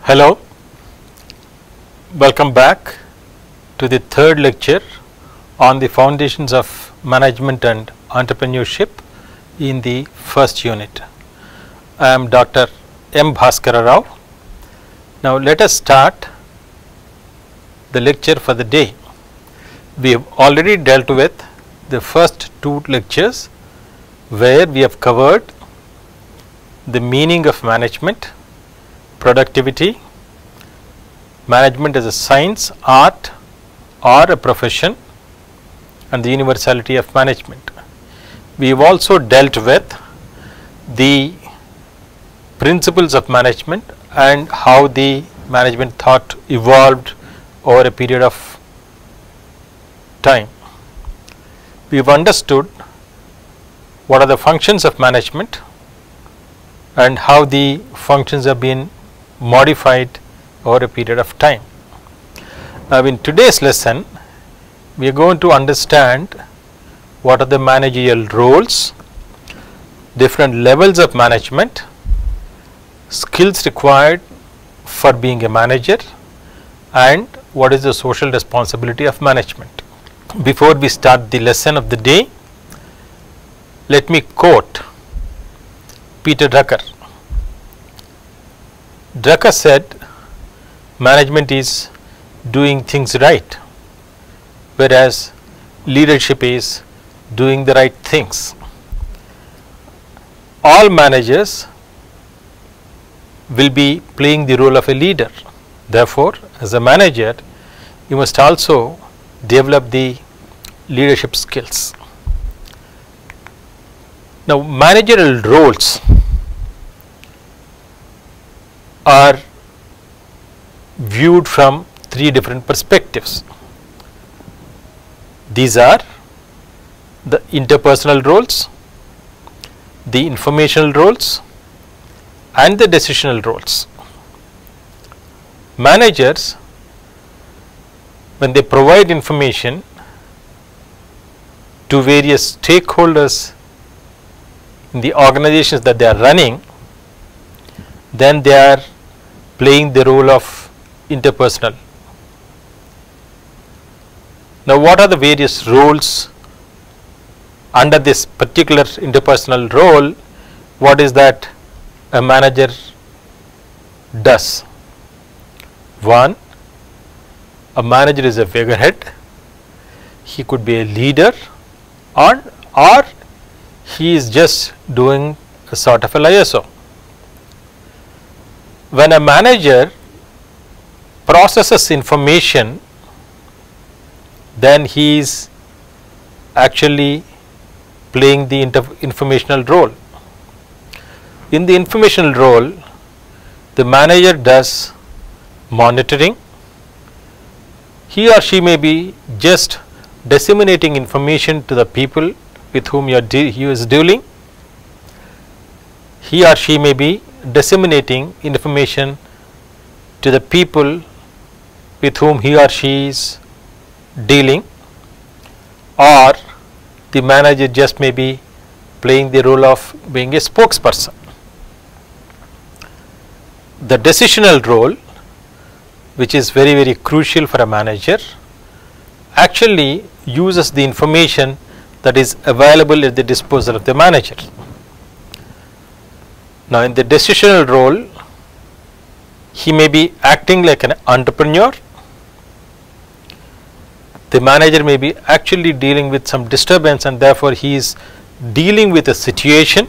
Hello, welcome back to the third lecture on the foundations of management and entrepreneurship in the first unit. I am Dr. M. Bhaskara Rao. Now let us start the lecture for the day. We have already dealt with the first two lectures where we have covered the meaning of management, productivity, management as a science, art or a profession, and the universality of management. We have also dealt with the principles of management and how the management thought evolved over a period of time. We have understood what are the functions of management and how the functions have been modified over a period of time. Now in today's lesson we are going to understand what are the managerial roles, different levels of management, skills required for being a manager, and what is the social responsibility of management. Before we start the lesson of the day, let me quote Peter Drucker. Drucker said, management is doing things right, whereas leadership is doing the right things. All managers will be playing the role of a leader. Therefore, as a manager, you must also develop the leadership skills. Now, managerial roles are viewed from three different perspectives. These are the interpersonal roles, the informational roles, and the decisional roles. Managers, when they provide information to various stakeholders in the organizations that they are running, then they are playing the role of interpersonal. Now what are the various roles under this particular interpersonal role? What is that a manager does? One, a manager is a figurehead. He could be a leader or he is just doing a sort of a liaison. When a manager processes information, then he is actually playing the informational role. In the informational role, the manager does monitoring. He or she may be just disseminating information to the people with whom he is dealing. He or she may be disseminating information to the people with whom he or she is dealing, or the manager just may be playing the role of being a spokesperson. The decisional role, which is very crucial for a manager, actually uses the information that is available at the disposal of the manager. Now in the decisional role, he may be acting like an entrepreneur. The manager may be actually dealing with some disturbance and therefore he is dealing with a situation.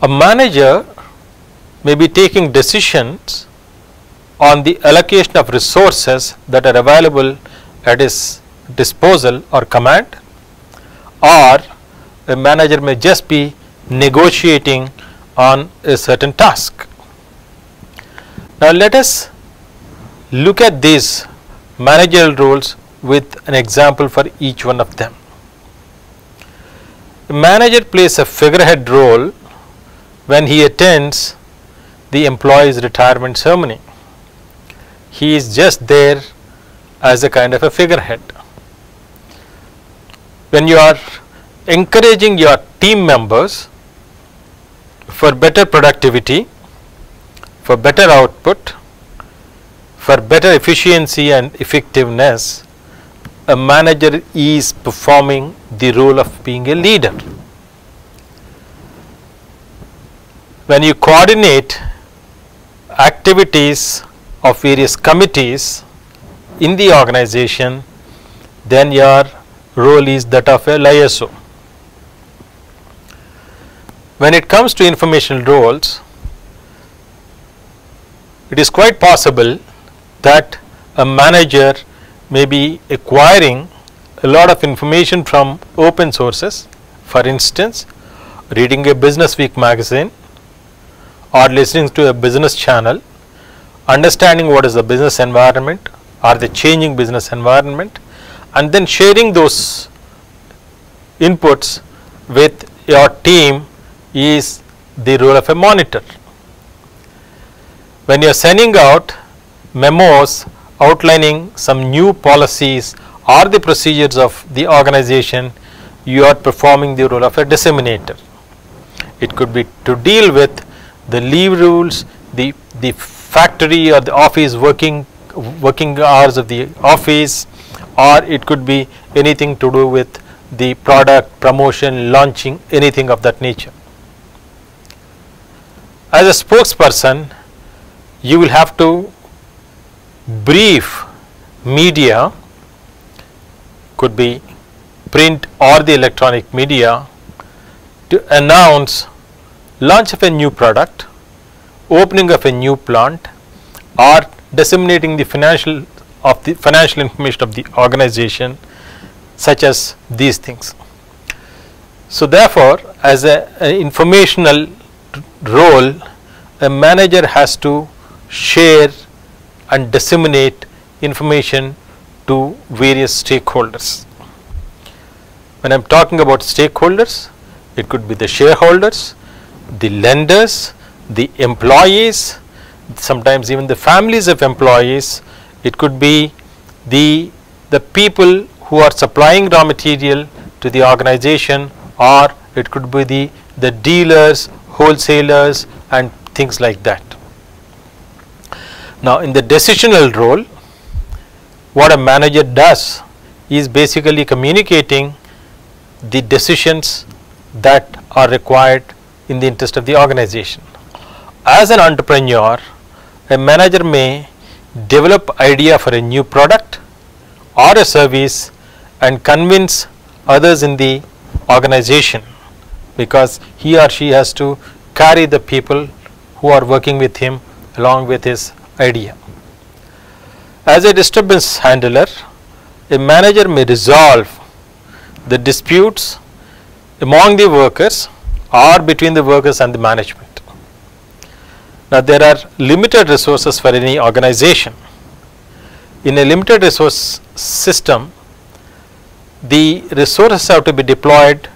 A manager may be taking decisions on the allocation of resources that are available at his disposal or command, or a manager may just be negotiating on a certain task. Now let us look at these managerial roles with an example for each one of them. A manager plays a figurehead role when he attends the employee's retirement ceremony. He is just there as a kind of a figurehead. When you are encouraging your team members for better productivity, for better output, for better efficiency and effectiveness, a manager is performing the role of being a leader. When you coordinate activities of various committees in the organization, then your role is that of a liaison. When it comes to informational roles, it is quite possible that a manager may be acquiring a lot of information from open sources, for instance, reading a Business Week magazine or listening to a business channel, understanding what is the business environment or the changing business environment, and then sharing those inputs with your team is the role of a monitor. When you are sending out memos outlining some new policies or the procedures of the organization, you are performing the role of a disseminator. It could be to deal with the leave rules, the factory or the office working hours of the office, or it could be anything to do with the product promotion, launching, anything of that nature. As a spokesperson, you will have to brief media, could be print or the electronic media, to announce launch of a new product, opening of a new plant, or disseminating the financial information of the organization, such as these things. So therefore, as an informational role, a manager has to share and disseminate information to various stakeholders. When I am talking about stakeholders, it could be the shareholders, the lenders, the employees, sometimes even the families of employees. It could be the people who are supplying raw material to the organization, or it could be the dealers, wholesalers, and things like that. Now, in the decisional role, what a manager does is basically communicating the decisions that are required in the interest of the organization. As an entrepreneur, a manager may develop idea for a new product or a service and convince others in the organization, because he or she has to carry the people who are working with him along with his idea. As a disturbance handler, a manager may resolve the disputes among the workers or between the workers and the management. Now, there are limited resources for any organization. In a limited resource system, the resources have to be deployed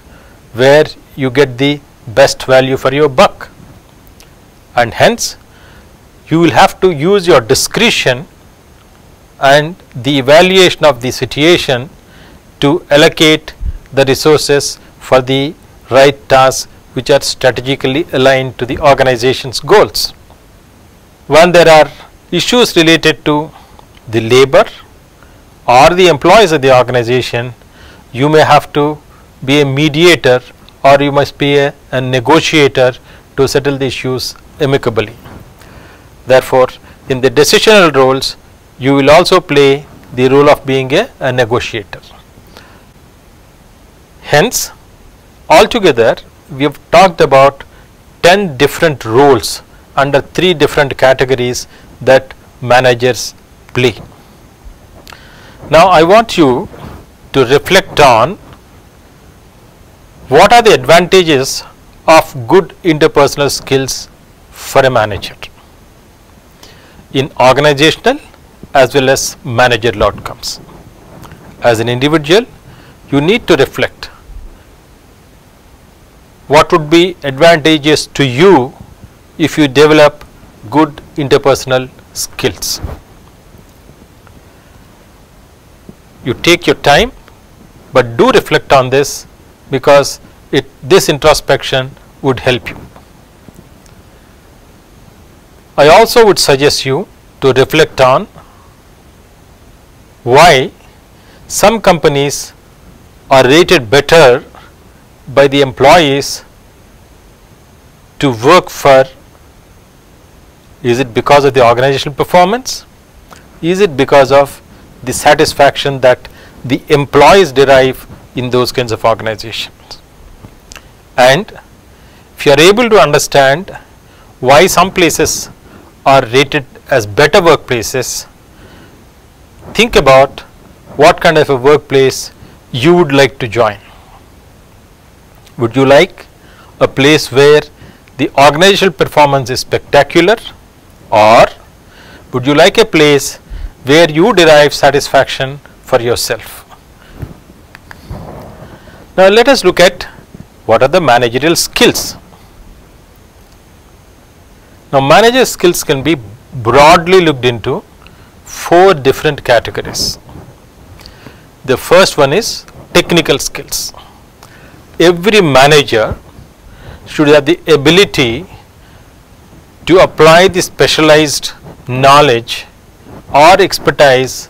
where you get the best value for your buck, and hence you will have to use your discretion and the evaluation of the situation to allocate the resources for the right tasks which are strategically aligned to the organization's goals. When there are issues related to the labor or the employees of the organization, you may have to be a mediator, or you must be a negotiator to settle the issues amicably. Therefore, in the decisional roles, you will also play the role of being a negotiator. Hence, altogether we have talked about 10 different roles under 3 different categories that managers play. Now, I want you to reflect on what are the advantages of good interpersonal skills for a manager in organizational as well as managerial outcomes. As an individual, you need to reflect what would be advantageous to you if you develop good interpersonal skills. You take your time, but do reflect on this, because this introspection would help you. I also would suggest you to reflect on why some companies are rated better by the employees to work for. Is it because of the organizational performance? Is it because of the satisfaction that the employees derive in those kinds of organizations? And if you are able to understand why some places are rated as better workplaces, think about what kind of a workplace you would like to join. Would you like a place where the organizational performance is spectacular, or would you like a place where you derive satisfaction for yourself? Now let us look at what are the managerial skills. Now manager skills can be broadly looked into 4 different categories. The first one is technical skills. Every manager should have the ability to apply the specialized knowledge or expertise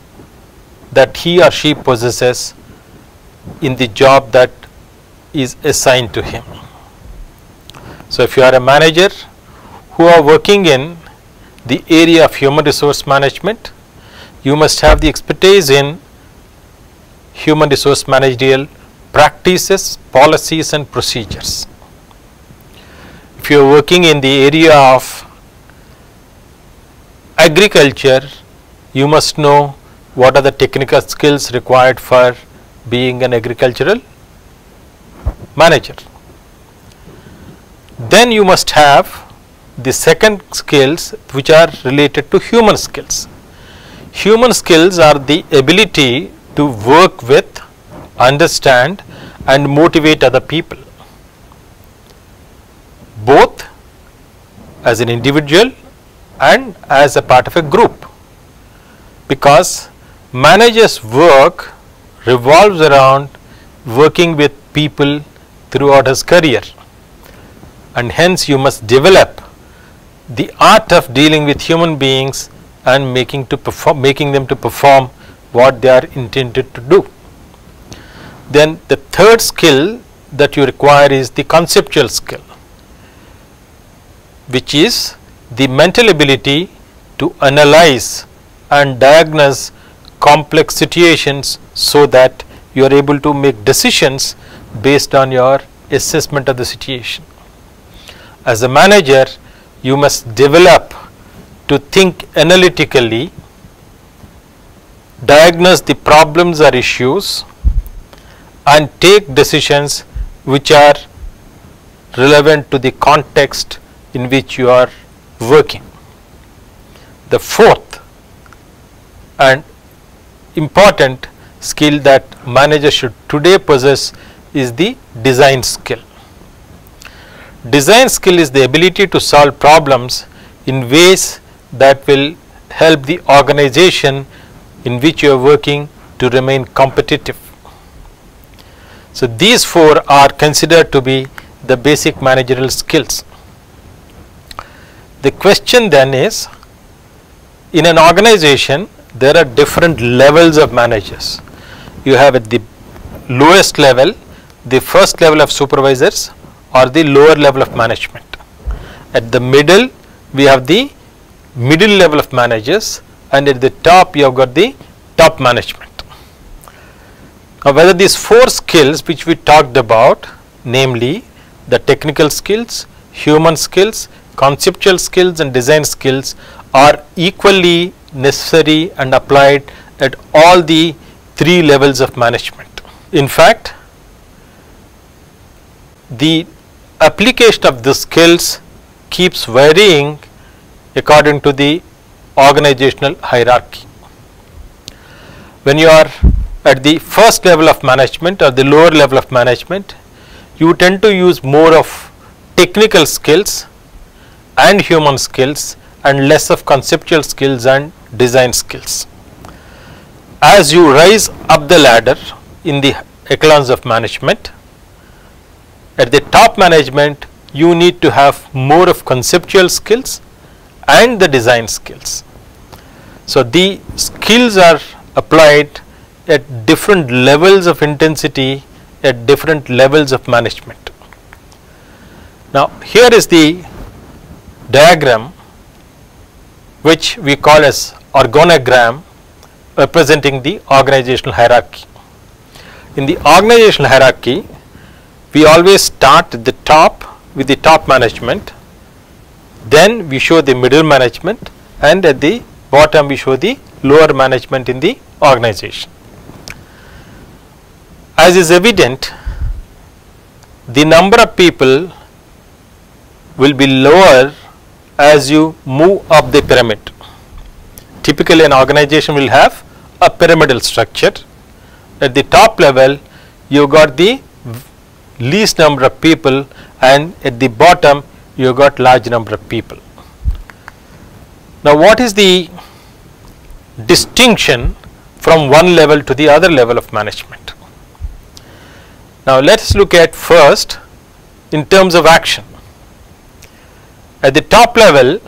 that he or she possesses in the job that is assigned to him. So if you are a manager who are working in the area of human resource management, you must have the expertise in human resource managerial practices, policies and procedures. If you are working in the area of agriculture, you must know what are the technical skills required for being an agricultural manager. Then you must have the second skills, which are related to human skills. Human skills are the ability to work with, understand and motivate other people, both as an individual and as a part of a group, because managers' work revolves around working with people throughout his career, and hence you must develop the art of dealing with human beings and making them to perform what they are intended to do. Then the third skill that you require is the conceptual skill, which is the mental ability to analyze and diagnose complex situations so that you are able to make decisions based on your assessment of the situation. As a manager, you must develop to think analytically, diagnose the problems or issues and take decisions which are relevant to the context in which you are working. The fourth and important skill that managers should today possess is the design skill. Design skill is the ability to solve problems in ways that will help the organization in which you are working to remain competitive. So these 4 are considered to be the basic managerial skills. The question then is, in an organization there are different levels of managers. You have at the lowest level the first level of supervisors or the lower level of management. At the middle we have the middle level of managers, and at the top you have got the top management. Now whether these 4 skills which we talked about, namely the technical skills, human skills, conceptual skills and design skills, are equally necessary and applied at all the 3 levels of management. In fact, the application of the skills keeps varying according to the organizational hierarchy. When you are at the first level of management or the lower level of management, you tend to use more of technical skills and human skills and less of conceptual skills and design skills. As you rise up the ladder in the echelons of management, at the top management you need to have more of conceptual skills and the design skills. So the skills are applied at different levels of intensity, at different levels of management. Now here is the diagram which we call as organogram, representing the organizational hierarchy. In the organizational hierarchy, we always start at the top with the top management, then we show the middle management, and at the bottom we show the lower management in the organization. As is evident, the number of people will be lower as you move up the pyramid. Typically an organization will have a pyramidal structure. At the top level you got the least number of people, and at the bottom you got large number of people. Now what is the distinction from one level to the other level of management? Now let us look at first in terms of action. At the top level,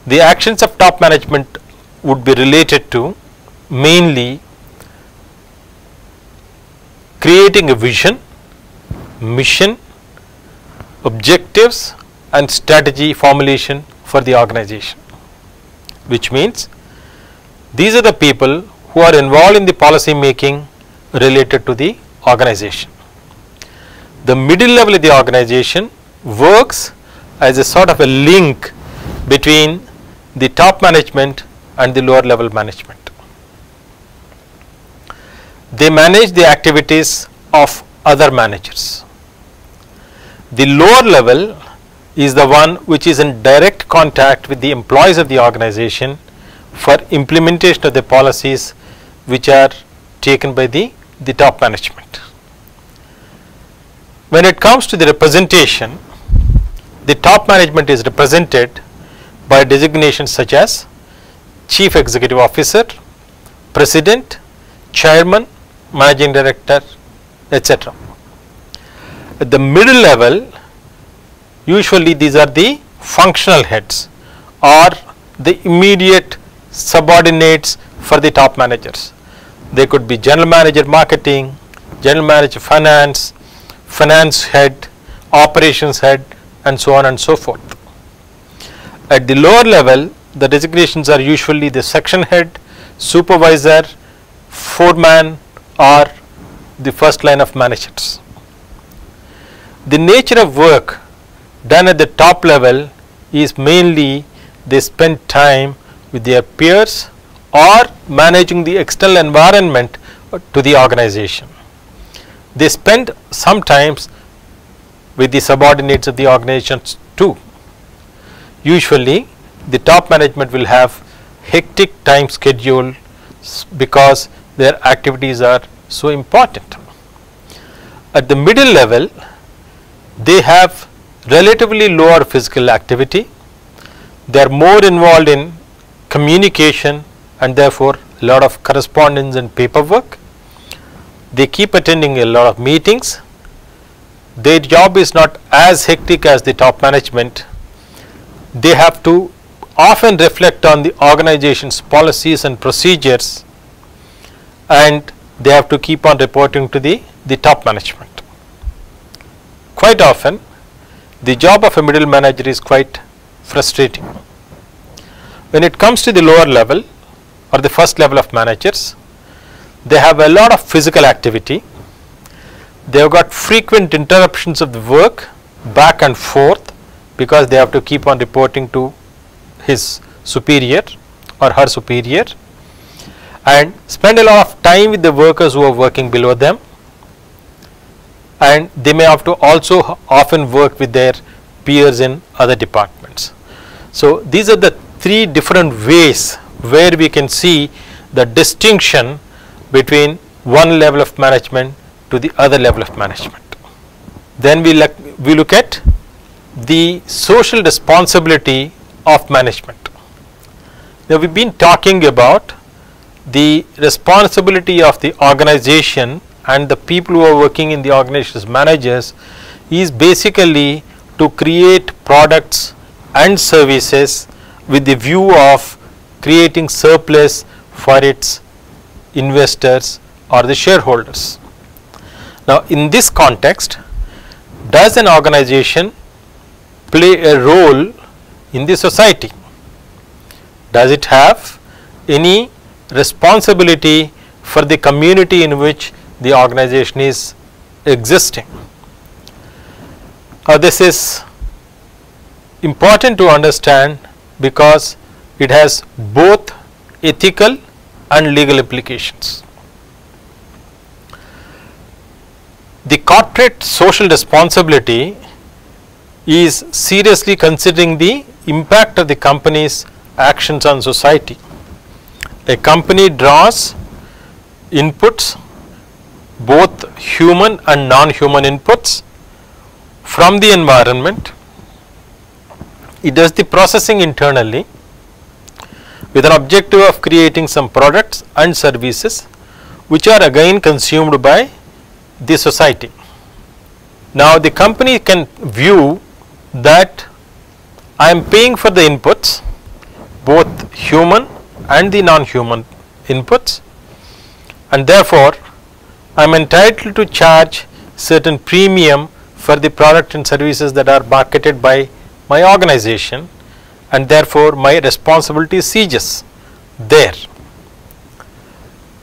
the actions of top management would be related to mainly creating a vision, mission, objectives and strategy formulation for the organization, which means these are the people who are involved in the policy making related to the organization. The middle level of the organization works as a sort of a link between the top management and the lower level management. They manage the activities of other managers. The lower level is the one which is in direct contact with the employees of the organization for implementation of the policies which are taken by the top management. When it comes to the representation, the top management is represented by designations such as Chief Executive Officer, President, Chairman, Managing Director, etc. At the middle level, usually these are the functional heads or the immediate subordinates for the top managers. They could be General Manager Marketing, General Manager Finance, Finance Head, Operations Head, and so on and so forth. At the lower level, the designations are usually the section head, supervisor, foreman, or the first line of managers. The nature of work done at the top level is mainly they spend time with their peers or managing the external environment to the organization. They spend sometimes with the subordinates of the organizations too. Usually the top management will have hectic time schedule because their activities are so important. At the middle level, they have relatively lower physical activity. They are more involved in communication and therefore a lot of correspondence and paperwork. They keep attending a lot of meetings. Their job is not as hectic as the top management. They have to often reflect on the organization's policies and procedures, and they have to keep on reporting to the top management. Quite often, the job of a middle manager is quite frustrating. When it comes to the lower level or the first level of managers, they have a lot of physical activity. They have got frequent interruptions of the work back and forth because they have to keep on reporting to his superior or her superior, and spend a lot of time with the workers who are working below them, and they may have to also often work with their peers in other departments. So these are the three different ways where we can see the distinction between one level of management to the other level of management. Then we look at the social responsibility of management. Now we've been talking about the responsibility of the organization and the people who are working in the organization as managers is basically to create products and services with the view of creating surplus for its investors or the shareholders. Now, in this context, does an organization play a role in the society? Does it have any responsibility for the community in which the organization is existing? This is important to understand because it has both ethical and legal implications. The corporate social responsibility is seriously considering the impact of the company's actions on society. A company draws inputs, both human and non-human inputs, from the environment. It does the processing internally with an objective of creating some products and services which are again consumed by the society. Now, the company can view that I am paying for the inputs, both human and the non-human inputs, and therefore I am entitled to charge certain premium for the product and services that are marketed by my organization, and therefore my responsibility ceases there.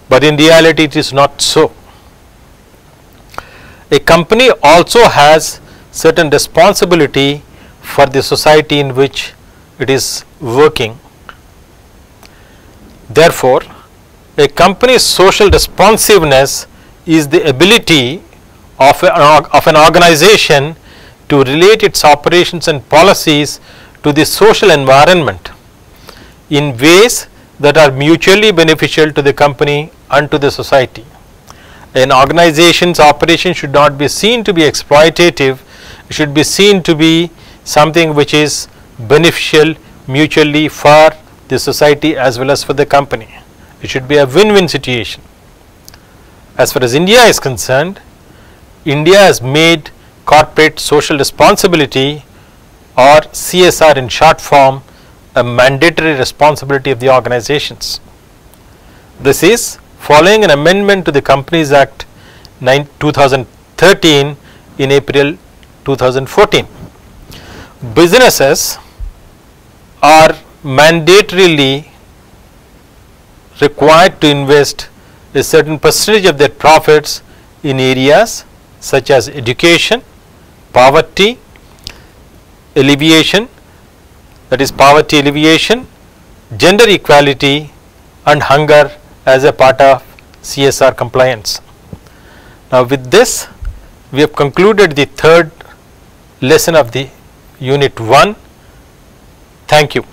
But in reality it is not so. A company also has certain responsibility for the society in which it is working. Therefore, a company's social responsiveness is the ability of an organization to relate its operations and policies to the social environment in ways that are mutually beneficial to the company and to the society. An organization's operation should not be seen to be exploitative, it should be seen to be something which is beneficial mutually for the society as well as for the company. It should be a win-win situation. As far as India is concerned, India has made corporate social responsibility, or CSR in short form, a mandatory responsibility of the organizations. This is following an amendment to the Companies Act 2013 in April 2014. Businesses are mandatorily required to invest a certain percentage of their profits in areas such as education, poverty alleviation, that is poverty alleviation, gender equality and hunger as a part of CSR compliance. Now, with this we have concluded the third lesson of the unit 1. Thank you.